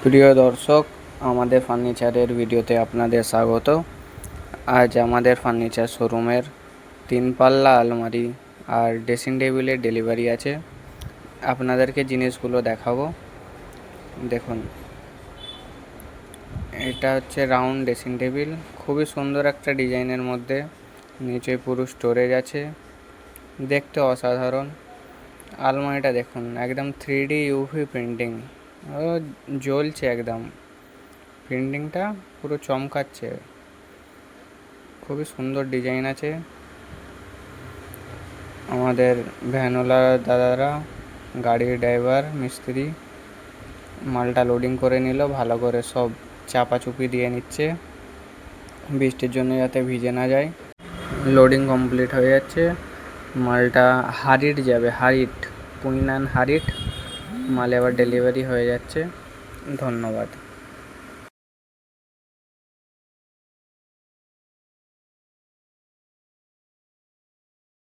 প্রিয় দর্শক, আমাদের ফার্নিচারের ভিডিওতে আপনাদের স্বাগত। আজ আমাদের ফার্নিচার শোরুমের 3 পাল্লা আলমারি আর ড্রেসিং টেবিলের ডেলিভারি আছে। আপনাদেরকে জিনিসগুলো দেখাবো। দেখুন, এটা হচ্ছে রাউন্ড ড্রেসিং টেবিল, খুবই সুন্দর একটা ডিজাইনের মধ্যে। নিচে পুরো স্টোরেজ আছে, দেখতে অসাধারণ। আলমারিটা দেখুন, একদম 3D ইউভি প্রিন্টিং, জ্বলছে একদম। প্রিন্টিংটা পুরো চমকাচ্ছে, খুবই সুন্দর ডিজাইন আছে। আমাদের ভ্যানওয়ালা দাদারা, গাড়ির ড্রাইভার, মিস্ত্রি মালটা লোডিং করে নিল, ভালো করে সব চাপাচুপি দিয়ে নিচ্ছে বৃষ্টির জন্য যাতে ভিজে না যায়। লোডিং কমপ্লিট হয়ে যাচ্ছে, মালটা হারিট যাবে, হারিট, কুইনান হারিট মাল এবার ডেলিভারি হয়ে যাচ্ছে। ধন্যবাদ।